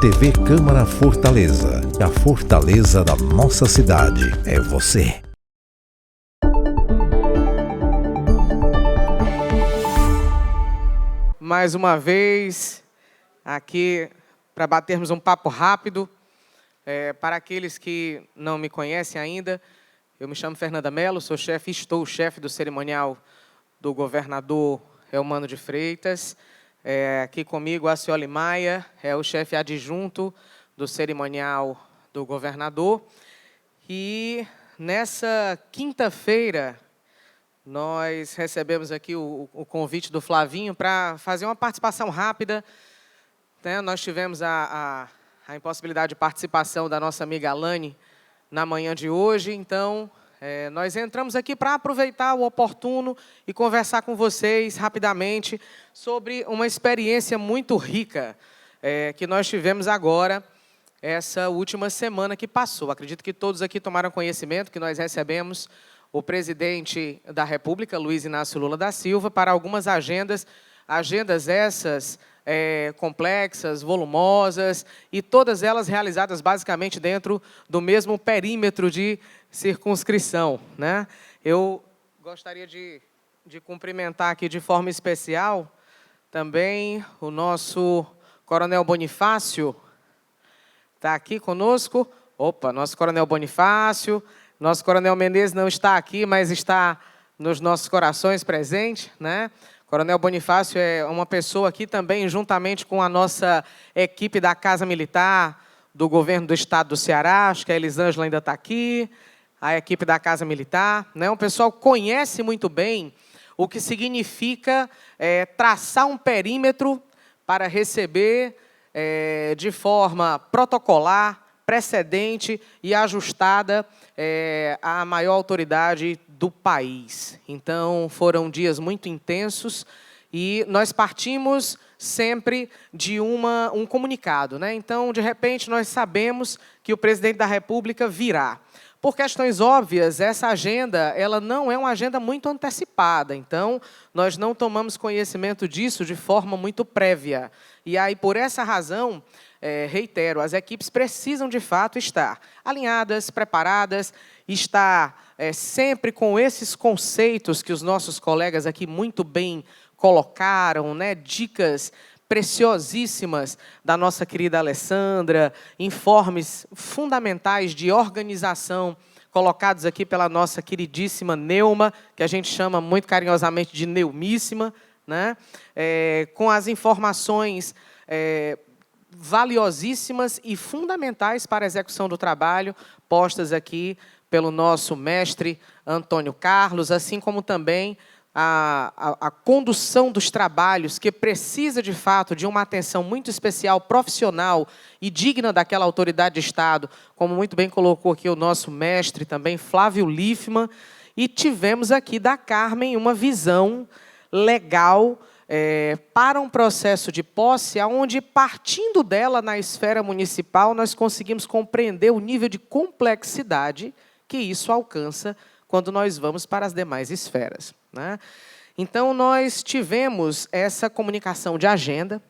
TV Câmara Fortaleza. A fortaleza da nossa cidade é você. Mais uma vez, aqui para batermos um papo rápido. Para aqueles que não me conhecem ainda, eu me chamo Fernanda Mello, estou chefe do cerimonial do governador Eumano de Freitas. Aqui comigo, a Cioli Maia, é o chefe adjunto do cerimonial do governador. E nessa quinta-feira, nós recebemos aqui o convite do Flavinho para fazer uma participação rápida. Nós tivemos a impossibilidade de participação da nossa amiga Alane na manhã de hoje, então nós entramos aqui para aproveitar o oportuno e conversar com vocês rapidamente sobre uma experiência muito rica que nós tivemos agora, essa última semana que passou. Acredito que todos aqui tomaram conhecimento que nós recebemos o presidente da República, Luiz Inácio Lula da Silva, para algumas agendas essas complexas, volumosas, e todas elas realizadas basicamente dentro do mesmo perímetro de circunscrição, né? Eu gostaria de cumprimentar aqui de forma especial também o nosso Coronel Bonifácio, está aqui conosco. Opa, nosso Coronel Bonifácio. Nosso Coronel Menezes não está aqui, mas está nos nossos corações presente, né? Coronel Bonifácio é uma pessoa aqui também, juntamente com a nossa equipe da Casa Militar, do Governo do Estado do Ceará, acho que a Elisângela ainda está aqui, a equipe da Casa Militar, né? Um pessoal que conhece muito bem o que significa traçar um perímetro para receber de forma protocolar, precedente e ajustada à maior autoridade do país. Então, foram dias muito intensos e nós partimos sempre de um comunicado, né? Então, de repente, nós sabemos que o presidente da República virá. Por questões óbvias, essa agenda ela não é uma agenda muito antecipada, então nós não tomamos conhecimento disso de forma muito prévia. E aí, por essa razão, reitero, as equipes precisam, de fato, estar alinhadas, preparadas, estar sempre com esses conceitos que os nossos colegas aqui muito bem colocaram, né? Dicas preciosíssimas da nossa querida Alessandra, informes fundamentais de organização colocados aqui pela nossa queridíssima Neuma, que a gente chama muito carinhosamente de Neumíssima, né? Com as informações valiosíssimas e fundamentais para a execução do trabalho, postas aqui pelo nosso mestre Antônio Carlos, assim como também a condução dos trabalhos, que precisa, de fato, de uma atenção muito especial, profissional e digna daquela autoridade de Estado, como muito bem colocou aqui o nosso mestre também, Flávio Liefman, e tivemos aqui da Carmen uma visão legal para um processo de posse, onde, partindo dela na esfera municipal, nós conseguimos compreender o nível de complexidade que isso alcança quando nós vamos para as demais esferas, né? Então, nós tivemos essa comunicação de agenda,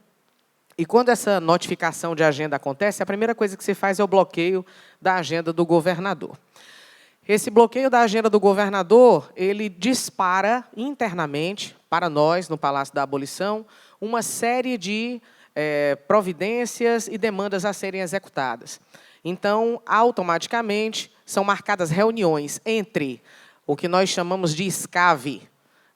e quando essa notificação de agenda acontece, a primeira coisa que se faz é o bloqueio da agenda do governador. Esse bloqueio da agenda do governador, ele dispara internamente, para nós, no Palácio da Abolição, uma série de providências e demandas a serem executadas. Então, automaticamente, são marcadas reuniões entre o que nós chamamos de SCAV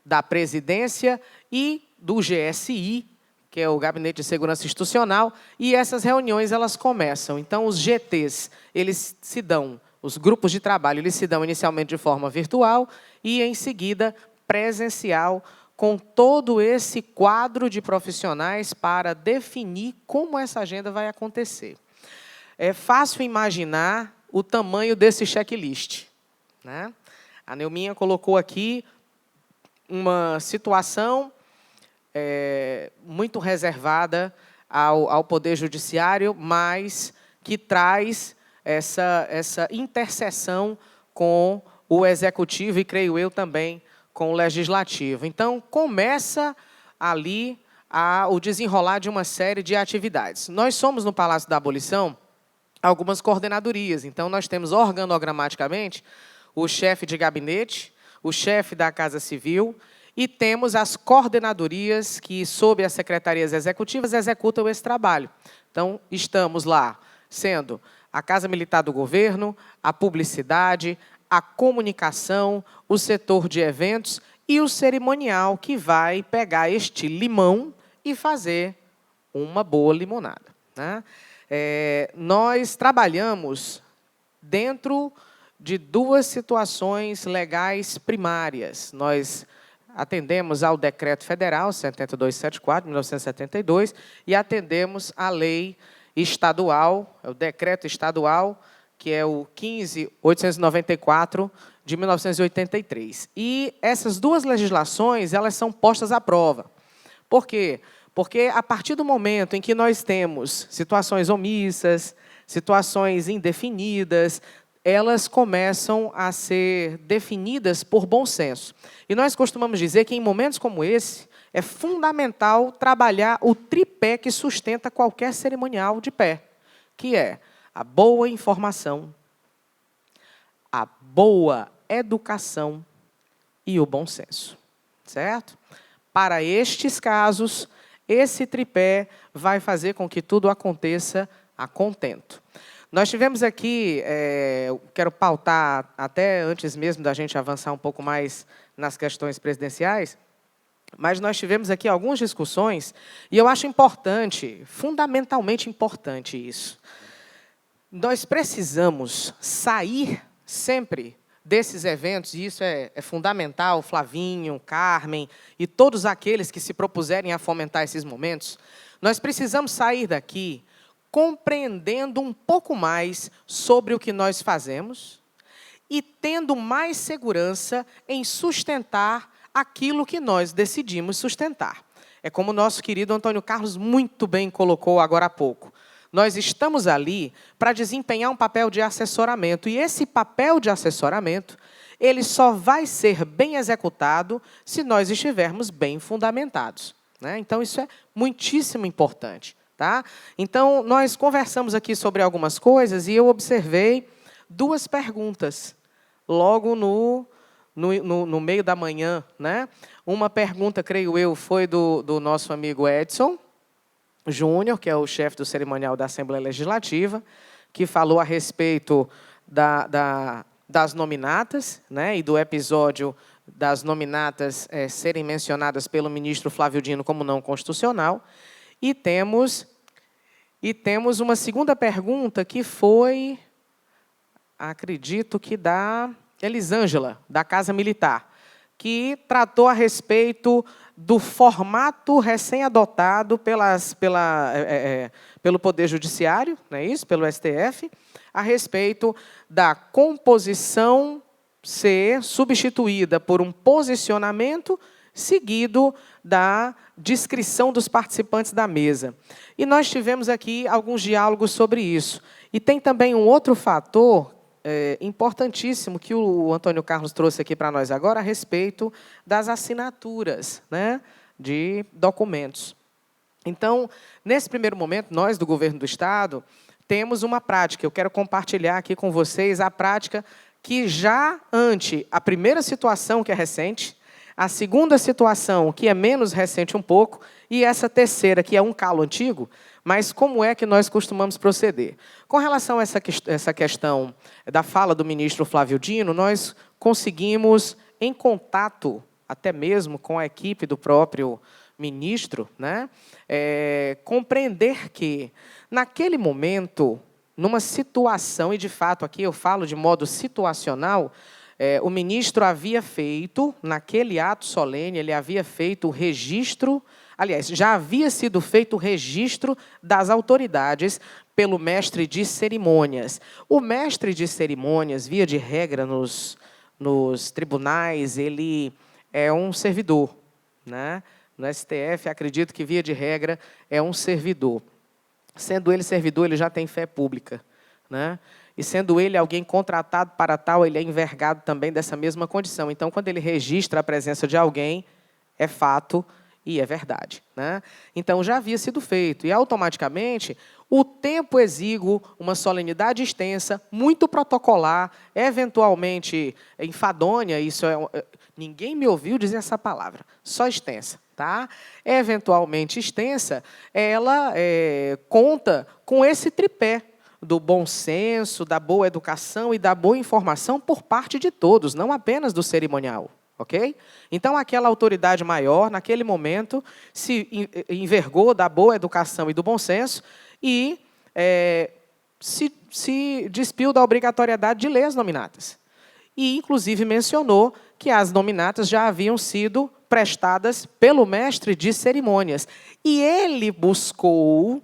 da presidência e do GSI, que é o Gabinete de Segurança Institucional, e essas reuniões elas começam. Então, os GTs, eles se dão, os grupos de trabalho, eles se dão inicialmente de forma virtual e, em seguida, presencial, com todo esse quadro de profissionais para definir como essa agenda vai acontecer. É fácil imaginar o tamanho desse checklist, né? A Neuminha colocou aqui uma situação muito reservada ao Poder Judiciário, mas que traz essa interseção com o Executivo e, creio eu, também com o Legislativo. Então, começa ali o desenrolar de uma série de atividades. Nós somos, no Palácio da Abolição, algumas coordenadorias. Então, nós temos organogramaticamente o chefe de gabinete, o chefe da Casa Civil, e temos as coordenadorias que, sob as secretarias executivas, executam esse trabalho. Então, estamos lá, sendo a Casa Militar do Governo, a publicidade, a comunicação, o setor de eventos e o cerimonial, que vai pegar este limão e fazer uma boa limonada, né? Nós trabalhamos dentro de duas situações legais primárias. Nós atendemos ao Decreto Federal 7274, de 1972, e atendemos à lei estadual, o Decreto Estadual, que é o 15.894, de 1983. E essas duas legislações, elas são postas à prova. Por quê? Porque, a partir do momento em que nós temos situações omissas, situações indefinidas, elas começam a ser definidas por bom senso. E nós costumamos dizer que, em momentos como esse, é fundamental trabalhar o tripé que sustenta qualquer cerimonial de pé, que é a boa informação, a boa educação e o bom senso, certo? Para estes casos, esse tripé vai fazer com que tudo aconteça a contento. Nós tivemos aqui, quero pautar, até antes mesmo da gente avançar um pouco mais nas questões presidenciais, mas nós tivemos aqui algumas discussões, e eu acho importante, fundamentalmente importante isso. Nós precisamos sair sempre desses eventos, e isso é fundamental, Flavinho, Carmen e todos aqueles que se propuserem a fomentar esses momentos, nós precisamos sair daqui compreendendo um pouco mais sobre o que nós fazemos e tendo mais segurança em sustentar aquilo que nós decidimos sustentar. É como o nosso querido Antônio Carlos muito bem colocou agora há pouco. Nós estamos ali para desempenhar um papel de assessoramento, e esse papel de assessoramento, ele só vai ser bem executado se nós estivermos bem fundamentados, né? Então, isso é muitíssimo importante, tá? Então, nós conversamos aqui sobre algumas coisas, e eu observei duas perguntas, logo no meio da manhã, né? Uma pergunta, creio eu, foi do nosso amigo Edson Júnior, que é o chefe do cerimonial da Assembleia Legislativa, que falou a respeito das nominatas, né, e do episódio das nominatas serem mencionadas pelo ministro Flávio Dino como não constitucional. E temos uma segunda pergunta, que foi, acredito que da Elisângela, da Casa Militar, que tratou a respeito do formato recém-adotado pelo Poder Judiciário, não é isso? Pelo STF, a respeito da composição ser substituída por um posicionamento seguido da descrição dos participantes da mesa. E nós tivemos aqui alguns diálogos sobre isso. E tem também um outro fator importantíssimo que o Antônio Carlos trouxe aqui para nós agora, a respeito das assinaturas, né, de documentos. Então, nesse primeiro momento, nós, do Governo do Estado, temos uma prática. Eu quero compartilhar aqui com vocês a prática que já ante a primeira situação, que é recente, a segunda situação, que é menos recente um pouco, e essa terceira, que é um calo antigo, mas como é que nós costumamos proceder? Com relação a essa questão da fala do ministro Flávio Dino, nós conseguimos, em contato até mesmo com a equipe do próprio ministro, né, compreender que, naquele momento, numa situação, e de fato aqui eu falo de modo situacional, o ministro havia feito, naquele ato solene, ele havia feito o registro, aliás, já havia sido feito o registro das autoridades pelo mestre de cerimônias. O mestre de cerimônias, via de regra, nos tribunais, ele é um servidor, né? No STF, acredito que, via de regra, é um servidor. Sendo ele servidor, ele já tem fé pública, né? E sendo ele alguém contratado para tal, ele é envergado também dessa mesma condição. Então, quando ele registra a presença de alguém, é fato, E é verdade, né? Então, já havia sido feito. E, automaticamente, o tempo exíguo, uma solenidade extensa, muito protocolar, eventualmente enfadonha, ninguém me ouviu dizer essa palavra, só extensa. Tá? Eventualmente extensa, ela conta com esse tripé do bom senso, da boa educação e da boa informação por parte de todos, não apenas do cerimonial. Ok? Então, aquela autoridade maior, naquele momento, se envergou da boa educação e do bom senso e se despiu da obrigatoriedade de ler as nominatas. E, inclusive, mencionou que as nominatas já haviam sido prestadas pelo mestre de cerimônias. E ele buscou,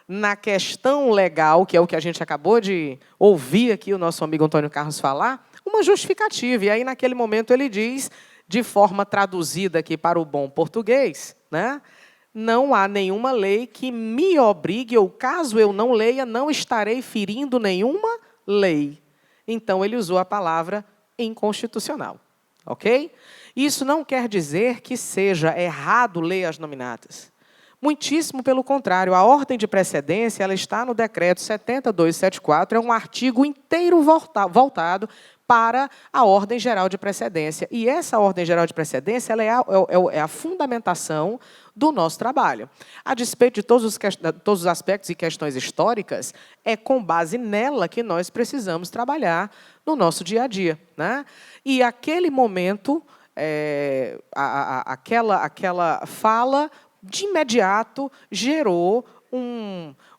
na questão legal, que é o que a gente acabou de ouvir aqui o nosso amigo Antônio Carlos falar, uma justificativa. E aí, naquele momento, ele diz, de forma traduzida aqui para o bom português, né? Não há nenhuma lei que me obrigue, ou caso eu não leia, não estarei ferindo nenhuma lei. Então, ele usou a palavra inconstitucional. Ok? Isso não quer dizer que seja errado ler as nominatas. Muitíssimo pelo contrário, a ordem de precedência ela está no decreto 7274, é um artigo inteiro voltado para a ordem geral de precedência. E essa ordem geral de precedência ela é a fundamentação do nosso trabalho. A despeito de todos os aspectos e questões históricas, é com base nela que nós precisamos trabalhar no nosso dia a dia, né? E aquele momento, aquela fala, de imediato, gerou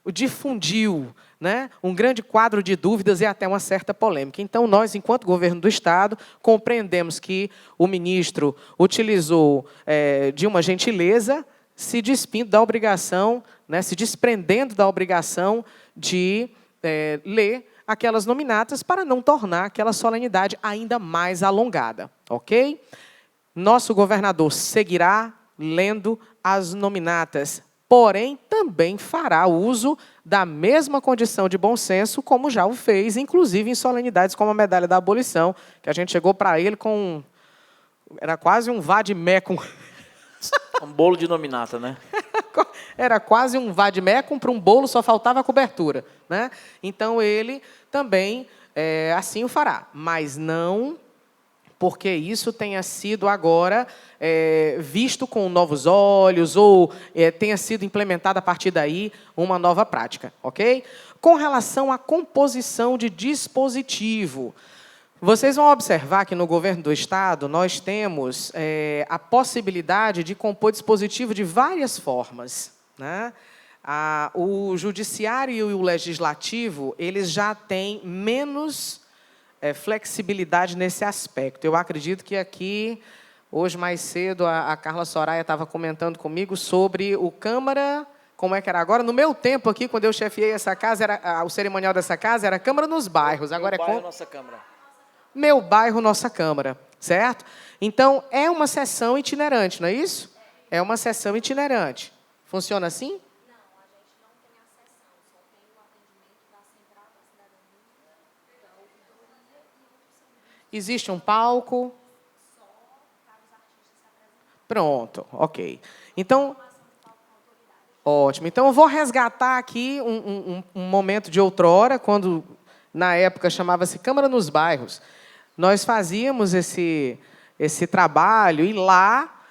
difundiu, né, um grande quadro de dúvidas e até uma certa polêmica. Então, nós, enquanto governo do Estado, compreendemos que o ministro utilizou de uma gentileza, se despindo da obrigação, né, se desprendendo da obrigação de ler aquelas nominatas para não tornar aquela solenidade ainda mais alongada. Ok? Nosso governador seguirá lendo as nominatas, porém, também fará uso da mesma condição de bom senso, como já o fez, inclusive em solenidades como a Medalha da Abolição, que a gente chegou para ele com... Era quase um vade-mecum. Um bolo de nominata, né? Era quase um vade-mecum para um bolo, só faltava a cobertura, né? Então, ele também assim o fará, mas não porque isso tenha sido agora visto com novos olhos ou tenha sido implementada a partir daí uma nova prática, ok? Com relação à composição de dispositivo, vocês vão observar que no governo do Estado nós temos a possibilidade de compor dispositivo de várias formas, né? O judiciário e o legislativo eles já têm menos flexibilidade nesse aspecto. Eu acredito que aqui, hoje mais cedo, a Carla Soraya estava comentando comigo sobre o Câmara, como é que era agora? No meu tempo aqui, quando eu chefiei essa casa, o cerimonial dessa casa era Câmara nos bairros. Agora Meu bairro, nossa Câmara. Meu bairro, nossa Câmara, certo? Então, é uma sessão itinerante, não é isso? É uma sessão itinerante. Funciona assim? Existe um palco? Pronto, ok. Então, ótimo. Então, eu vou resgatar aqui um momento de outrora, quando, na época, chamava-se Câmara nos Bairros. Nós fazíamos esse trabalho e lá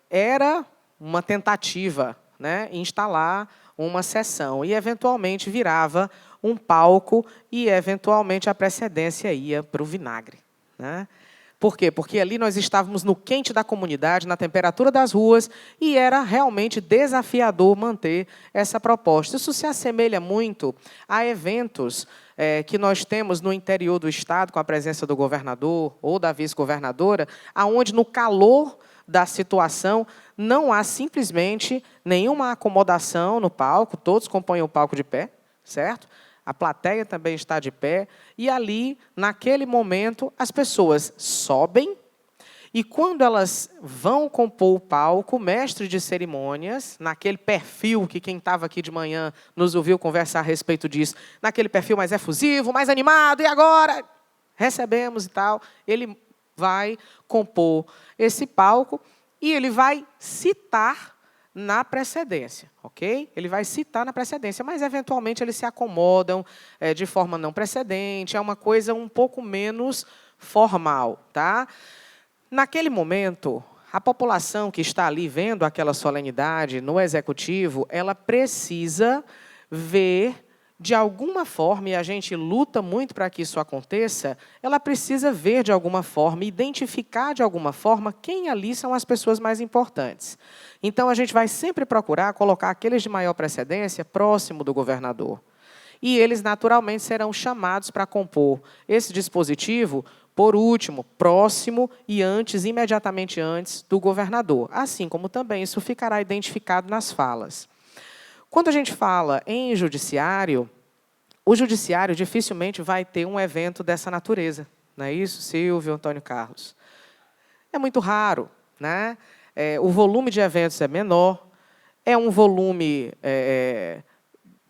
era uma tentativa, né, instalar uma sessão e, eventualmente, virava um palco e, eventualmente, a precedência ia para o vinagre, né? Por quê? Porque ali nós estávamos no quente da comunidade, na temperatura das ruas, e era realmente desafiador manter essa proposta. Isso se assemelha muito a eventos que nós temos no interior do Estado, com a presença do governador ou da vice-governadora, aonde, no calor da situação, não há simplesmente nenhuma acomodação no palco, todos compõem o palco de pé, certo? A plateia também está de pé, e ali, naquele momento, as pessoas sobem, e quando elas vão compor o palco, o mestre de cerimônias, naquele perfil que quem estava aqui de manhã nos ouviu conversar a respeito disso, naquele perfil mais efusivo, mais animado, e agora recebemos e tal, ele vai compor esse palco, e ele vai citar na precedência, ok? Ele vai citar na precedência, mas, eventualmente, eles se acomodam de forma não precedente, é uma coisa um pouco menos formal, tá? Naquele momento, a população que está ali vendo aquela solenidade no Executivo, ela precisa ver, de alguma forma, e a gente luta muito para que isso aconteça, ela precisa ver, de alguma forma, identificar, de alguma forma, quem ali são as pessoas mais importantes. Então, a gente vai sempre procurar colocar aqueles de maior precedência próximo do governador. E eles, naturalmente, serão chamados para compor esse dispositivo, por último, próximo e imediatamente antes do governador. Assim como também isso ficará identificado nas falas. Quando a gente fala em judiciário, o judiciário dificilmente vai ter um evento dessa natureza. Não é isso, Silvio, Antônio Carlos? É muito raro, né? O volume de eventos é menor, é um volume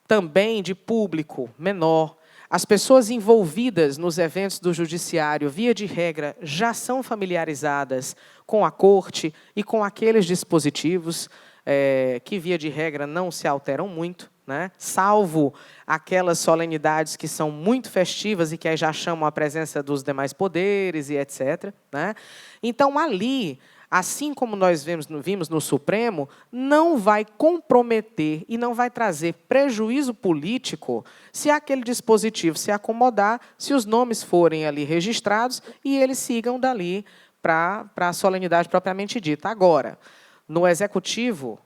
também de público menor. As pessoas envolvidas nos eventos do judiciário, via de regra, já são familiarizadas com a corte e com aqueles dispositivos que, via de regra, não se alteram muito, né? Salvo aquelas solenidades que são muito festivas e que aí já chamam a presença dos demais poderes e etc., né? Então, ali, assim como nós vimos no Supremo, não vai comprometer e não vai trazer prejuízo político se aquele dispositivo se acomodar, se os nomes forem ali registrados e eles sigam dali para a solenidade propriamente dita. Agora, no Executivo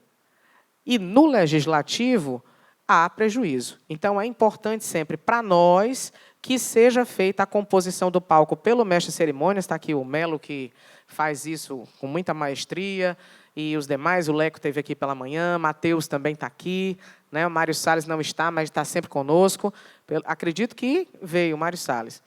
e no Legislativo, há prejuízo. Então, é importante sempre para nós que seja feita a composição do palco pelo mestre de cerimônias. Está aqui o Melo, que faz isso com muita maestria, e os demais, o Leco esteve aqui pela manhã, Matheus também está aqui, né? O Mário Salles não está, mas está sempre conosco. Acredito que veio o Mário Salles.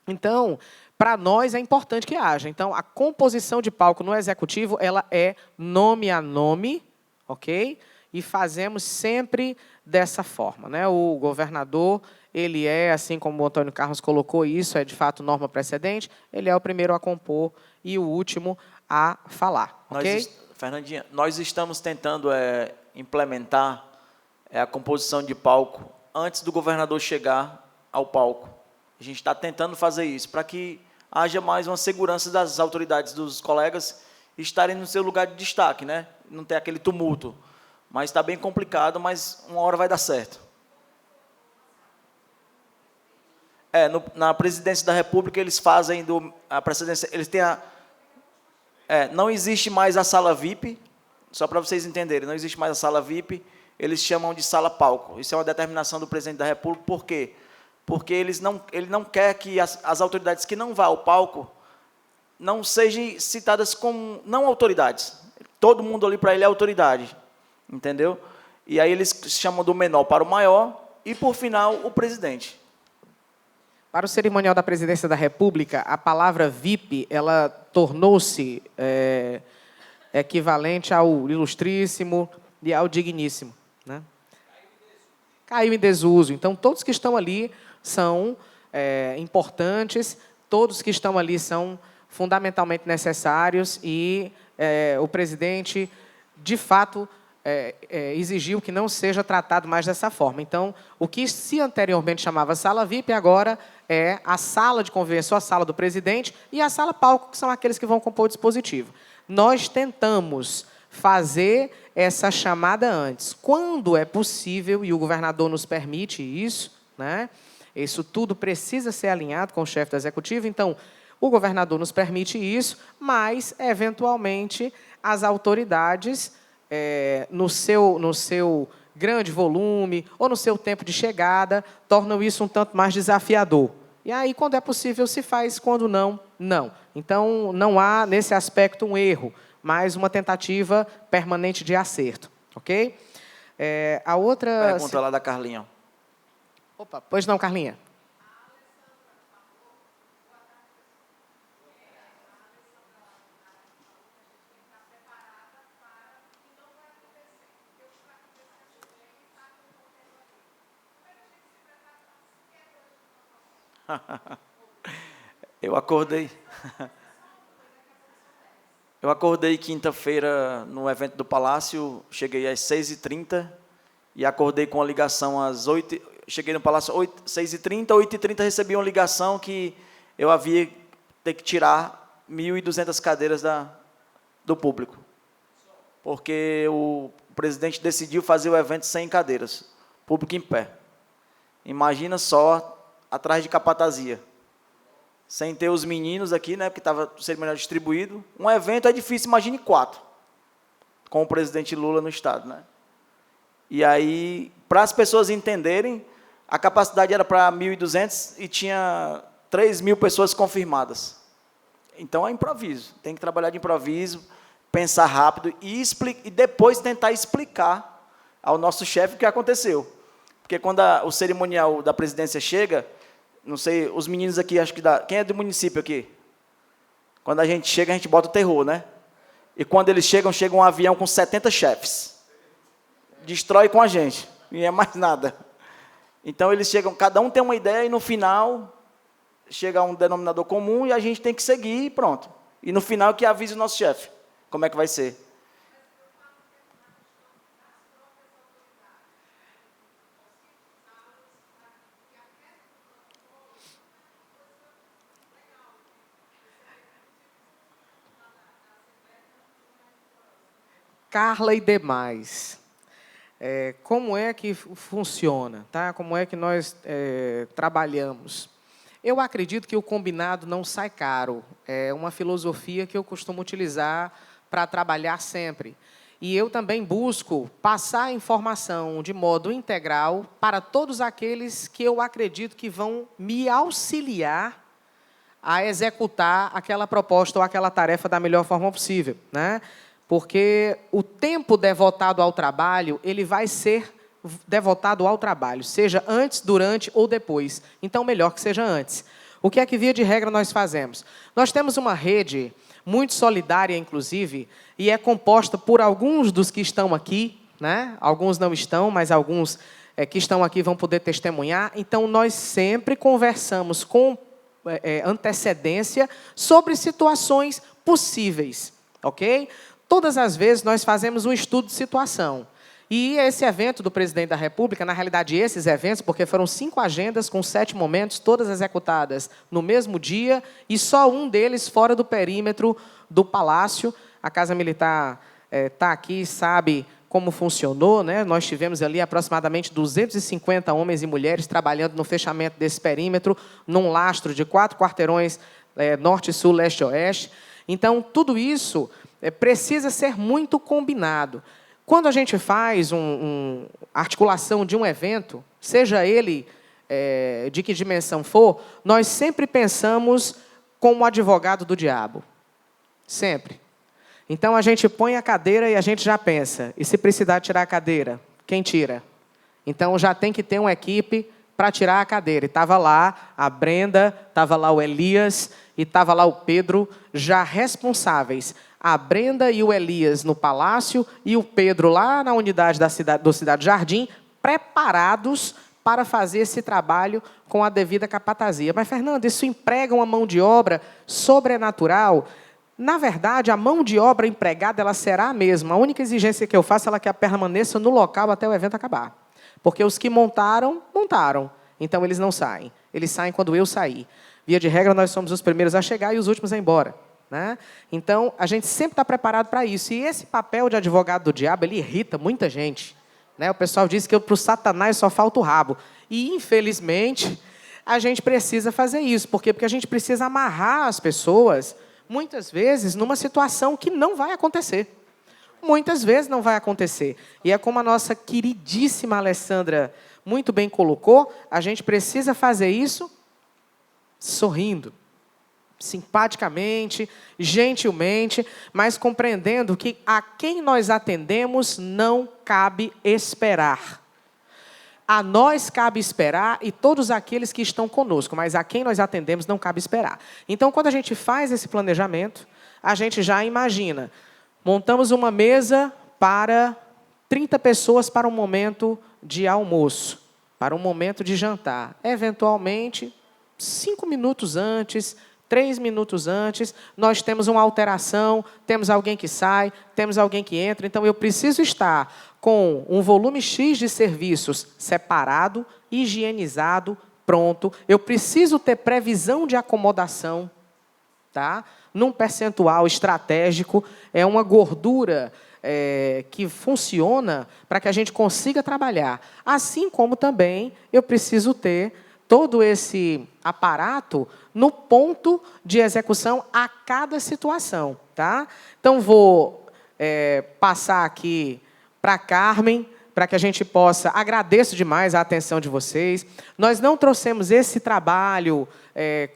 Então, para nós é importante que haja. Então, a composição de palco no Executivo, ela é nome a nome, ok? E fazemos sempre dessa forma, né? O governador, ele é, assim como o Antônio Carlos colocou isso, é de fato norma precedente, ele é o primeiro a compor e o último a falar, ok? Fernandinha, nós estamos tentando implementar a composição de palco antes do governador chegar ao palco. A gente está tentando fazer isso, para que haja mais uma segurança das autoridades, dos colegas estarem no seu lugar de destaque, né? Não ter aquele tumulto. Mas está bem complicado, mas uma hora vai dar certo. Na presidência da República, eles fazem a precedência, eles têm não existe mais a sala VIP, só para vocês entenderem, não existe mais a sala VIP, eles chamam de sala palco. Isso é uma determinação do presidente da República. Por quê? Porque ele não quer que as autoridades que não vão ao palco não sejam citadas como não autoridades. Todo mundo ali para ele é autoridade, entendeu? E aí eles chamam do menor para o maior e, por final, o presidente. Para o cerimonial da Presidência da República, a palavra VIP, ela tornou-se equivalente ao ilustríssimo e ao digníssimo, né? Caiu em desuso. Então, todos que estão ali são importantes, todos que estão ali são fundamentalmente necessários e o presidente, de fato, exigiu que não seja tratado mais dessa forma. Então, o que se anteriormente chamava sala VIP, agora é a sala de convivência, a sala do presidente, e a sala palco, que são aqueles que vão compor o dispositivo. Nós tentamos fazer essa chamada antes. Quando é possível, e o governador nos permite isso, né? Isso tudo precisa ser alinhado com o chefe do executivo, então, o governador nos permite isso, mas, eventualmente, as autoridades, no seu grande volume ou no seu tempo de chegada, tornam isso um tanto mais desafiador. E aí, quando é possível, se faz, quando não, não. Então, não há, nesse aspecto, um erro, mas uma tentativa permanente de acerto. Ok? A outra... Pergunta lá da Carlinha. Opa, pois não, Carlinha. Eu acordei. Eu acordei quinta-feira no evento do Palácio, cheguei às 6h30 e acordei com a ligação às 8h. Cheguei no Palácio 6h30, 8h30 recebi uma ligação que eu havia ter que tirar 1.200 cadeiras do público, porque o presidente decidiu fazer o evento sem cadeiras, público em pé. Imagina só, atrás de capatazia, sem ter os meninos aqui, né, porque estava o cerimonial distribuído. Um evento é difícil, imagine 4, com o presidente Lula no estado, né? E aí, para as pessoas entenderem, a capacidade era para 1.200 e tinha 3.000 pessoas confirmadas. Então, é improviso, tem que trabalhar de improviso, pensar rápido e depois tentar explicar ao nosso chefe o que aconteceu. Porque quando o cerimonial da presidência chega, não sei, os meninos aqui, acho que quem é do município aqui? Quando a gente chega, a gente bota o terror, né? E quando eles chega um avião com 70 chefes. Destrói com a gente, não é mais nada. Então, eles chegam, cada um tem uma ideia, e no final, chega a um denominador comum, e a gente tem que seguir, e pronto. E no final, que avise o nosso chefe, como é que vai ser. Carla e demais. Como é que funciona? Tá? Como é que nós trabalhamos? Eu acredito que o combinado não sai caro. É uma filosofia que eu costumo utilizar para trabalhar sempre. E eu também busco passar a informação de modo integral para todos aqueles que eu acredito que vão me auxiliar a executar aquela proposta ou aquela tarefa da melhor forma possível, né? Porque o tempo devotado ao trabalho, ele vai ser devotado ao trabalho, seja antes, durante ou depois. Então, melhor que seja antes. O que é que, via de regra, nós fazemos? Nós temos uma rede muito solidária, inclusive, e é composta por alguns dos que estão aqui, né? Alguns não estão, mas alguns que estão aqui vão poder testemunhar. Então, nós sempre conversamos com antecedência sobre situações possíveis, ok? Todas as vezes nós fazemos um estudo de situação. E esse evento do presidente da República, na realidade esses eventos, porque foram 5 agendas com 7 momentos, todas executadas no mesmo dia, e só um deles fora do perímetro do Palácio. A Casa Militar está aqui, sabe como funcionou, né? Nós tivemos ali aproximadamente 250 homens e mulheres trabalhando no fechamento desse perímetro, num lastro de 4 quarteirões, norte, sul, leste e oeste. Então, tudo isso precisa ser muito combinado. Quando a gente faz a articulação de um evento, seja ele de que dimensão for, nós sempre pensamos como advogado do diabo. Sempre. Então, a gente põe a cadeira e a gente já pensa. E se precisar tirar a cadeira, quem tira? Então, já tem que ter uma equipe para tirar a cadeira. E estava lá a Brenda, estava lá o Elias e estava lá o Pedro, já responsáveis. A Brenda e o Elias no Palácio e o Pedro lá na unidade do Cidade Jardim, preparados para fazer esse trabalho com a devida capatazia. Mas, Fernando, isso emprega uma mão de obra sobrenatural? Na verdade, a mão de obra empregada ela será a mesma. A única exigência que eu faço é que ela permaneça no local até o evento acabar. Porque os que montaram, montaram. Então, eles não saem. Eles saem quando eu sair. Via de regra, nós somos os primeiros a chegar e os últimos a ir embora, né? Então, a gente sempre está preparado para isso. E esse papel de advogado do diabo, ele irrita muita gente, né? O pessoal diz que para o Satanás só falta o rabo. E, infelizmente, a gente precisa fazer isso. Por quê? Porque a gente precisa amarrar as pessoas, muitas vezes, numa situação que não vai acontecer. Muitas vezes não vai acontecer. E é como a nossa queridíssima Alessandra muito bem colocou, a gente precisa fazer isso sorrindo, simpaticamente, gentilmente, mas compreendendo que a quem nós atendemos não cabe esperar. A nós cabe esperar e todos aqueles que estão conosco, mas a quem nós atendemos não cabe esperar. Então, quando a gente faz esse planejamento, a gente já imagina, montamos uma mesa para 30 pessoas para um momento de almoço, para um momento de jantar. Eventualmente, 5 minutos antes, 3 minutos antes, nós temos uma alteração, temos alguém que sai, temos alguém que entra. Então, eu preciso estar com um volume X de serviços separado, higienizado, pronto. Eu preciso ter previsão de acomodação, tá? Num percentual estratégico, é uma gordura que funciona para que a gente consiga trabalhar. Assim como também eu preciso ter todo esse aparato no ponto de execução a cada situação, tá? Então, vou passar aqui para a Carmen, para que a gente possa... Agradeço demais a atenção de vocês. Nós não trouxemos esse trabalho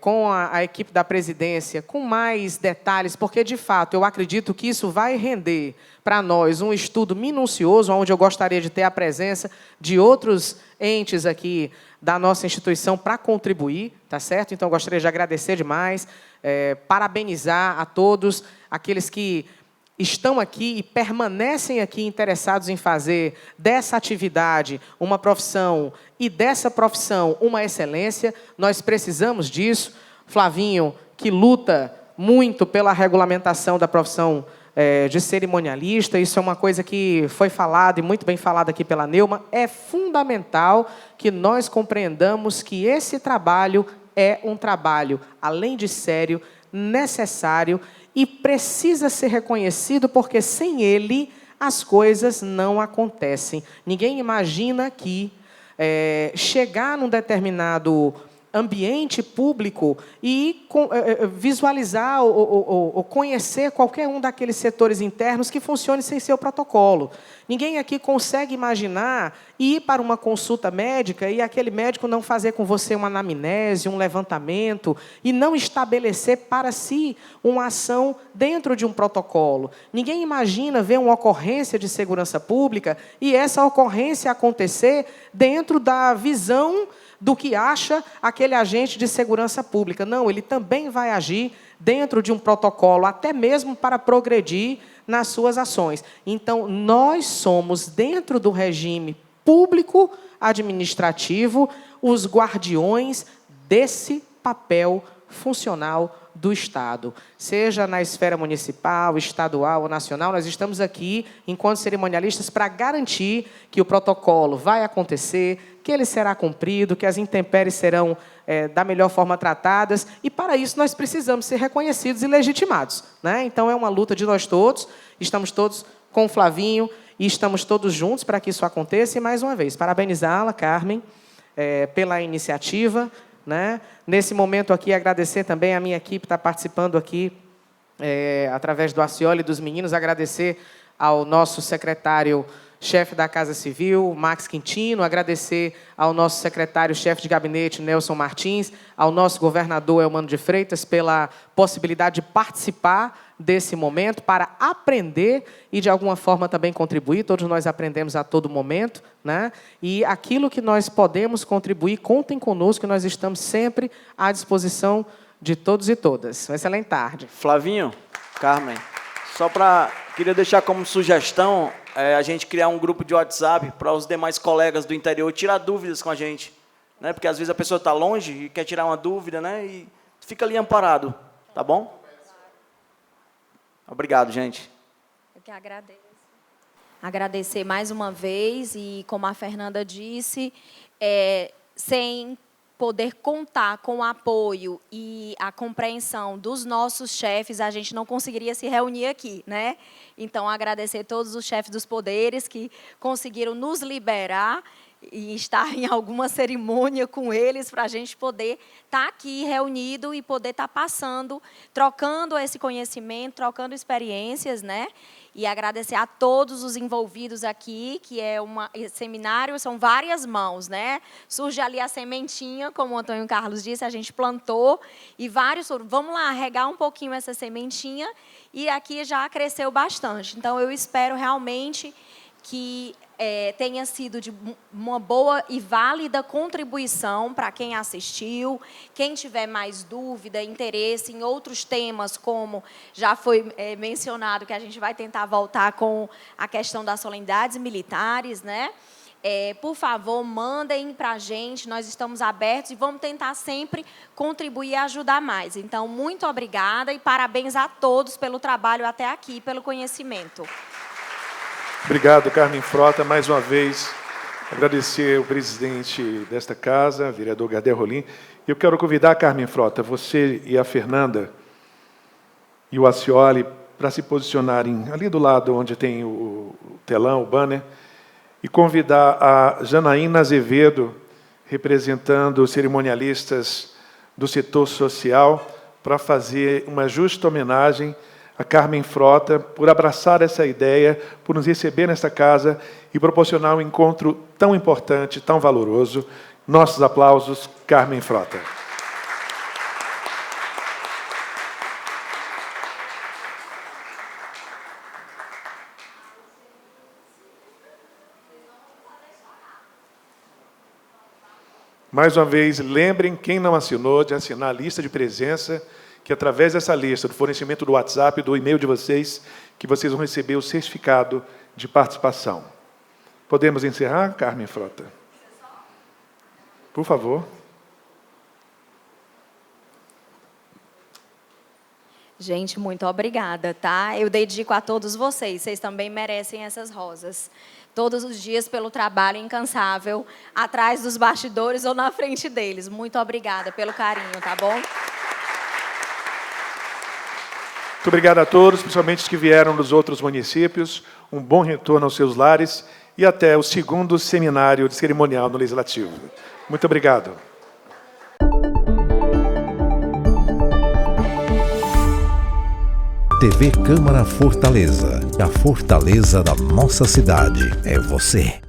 com a equipe da presidência, com mais detalhes, porque, de fato, eu acredito que isso vai render para nós um estudo minucioso, onde eu gostaria de ter a presença de outros entes aqui da nossa instituição para contribuir, tá certo? Então, eu gostaria de agradecer demais, parabenizar a todos aqueles que estão aqui e permanecem aqui interessados em fazer dessa atividade uma profissão e dessa profissão uma excelência. Nós precisamos disso. Flavinho, que luta muito pela regulamentação da profissão de cerimonialista, isso é uma coisa que foi falada e muito bem falada aqui pela Neuma. É fundamental que nós compreendamos que esse trabalho é um trabalho, além de sério, necessário e precisa ser reconhecido, porque sem ele as coisas não acontecem. Ninguém imagina que chegar num determinado ambiente público e visualizar ou conhecer qualquer um daqueles setores internos que funcione sem seu protocolo. Ninguém aqui consegue imaginar ir para uma consulta médica e aquele médico não fazer com você uma anamnese, um levantamento, e não estabelecer para si uma ação dentro de um protocolo. Ninguém imagina ver uma ocorrência de segurança pública e essa ocorrência acontecer dentro da visão do que acha aquele agente de segurança pública. Não, ele também vai agir dentro de um protocolo, até mesmo para progredir nas suas ações. Então, nós somos, dentro do regime público administrativo, os guardiões desse papel funcional do Estado. Seja na esfera municipal, estadual ou nacional, nós estamos aqui, enquanto cerimonialistas, para garantir que o protocolo vai acontecer, que ele será cumprido, que as intempéries serão da melhor forma tratadas, e para isso nós precisamos ser reconhecidos e legitimados, né? Então é uma luta de nós todos, estamos todos com o Flavinho e estamos todos juntos para que isso aconteça. E mais uma vez, parabenizá-la, Carmen, pela iniciativa, né? Nesse momento aqui, agradecer também a minha equipe que está participando aqui, através do Acioli e dos meninos, agradecer ao nosso secretário-chefe da Casa Civil, Max Quintino, agradecer ao nosso secretário-chefe de gabinete, Nelson Martins, ao nosso governador, Elmano de Freitas, pela possibilidade de participar desse momento, para aprender e, de alguma forma, também contribuir. Todos nós aprendemos a todo momento, né? E aquilo que nós podemos contribuir, contem conosco, que nós estamos sempre à disposição de todos e todas. Uma excelente tarde. Flavinho, Carmen, queria deixar como sugestão a gente criar um grupo de WhatsApp para os demais colegas do interior tirar dúvidas com a gente, né? Porque às vezes a pessoa está longe e quer tirar uma dúvida, né? E fica ali amparado, tá bom? Obrigado, gente. Eu que agradeço. Agradecer mais uma vez e, como a Fernanda disse, sem poder contar com o apoio e a compreensão dos nossos chefes, a gente não conseguiria se reunir aqui, né? Então, agradecer todos os chefes dos poderes que conseguiram nos liberar e estar em alguma cerimônia com eles para a gente poder estar aqui reunido e poder estar passando, trocando esse conhecimento, trocando experiências, né? E agradecer a todos os envolvidos aqui, que esse seminário são várias mãos, né? Surge ali a sementinha, como o Antônio Carlos disse, a gente plantou, e vamos lá, regar um pouquinho essa sementinha, e aqui já cresceu bastante. Então, eu espero realmente que tenha sido de uma boa e válida contribuição para quem assistiu, quem tiver mais dúvida, interesse em outros temas, como já foi mencionado, que a gente vai tentar voltar com a questão das solenidades militares, né? por favor, mandem para a gente, nós estamos abertos e vamos tentar sempre contribuir e ajudar mais. Então, muito obrigada e parabéns a todos pelo trabalho até aqui, pelo conhecimento. Obrigado, Carmen Frota. Mais uma vez, agradecer o presidente desta casa, vereador Gardel Rolim. E eu quero convidar a Carmen Frota, você e a Fernanda e o Acioli, para se posicionarem ali do lado onde tem o telão, o banner, e convidar a Janaína Azevedo, representando os cerimonialistas do setor social, para fazer uma justa homenagem a Carmen Frota, por abraçar essa ideia, por nos receber nesta casa e proporcionar um encontro tão importante, tão valoroso. Nossos aplausos, Carmen Frota. Mais uma vez, lembrem, quem não assinou, de assinar a lista de presença, que através dessa lista, do fornecimento do WhatsApp, do e-mail de vocês, que vocês vão receber o certificado de participação. Podemos encerrar, Carmen Frota? Por favor. Gente, muito obrigada, tá? Eu dedico a todos vocês, vocês também merecem essas rosas. Todos os dias pelo trabalho incansável, atrás dos bastidores ou na frente deles. Muito obrigada pelo carinho, tá bom? Muito obrigado a todos, principalmente os que vieram dos outros municípios. Um bom retorno aos seus lares e até o 2º seminário de cerimonial no Legislativo. Muito obrigado. TV Câmara Fortaleza. A fortaleza da nossa cidade é você.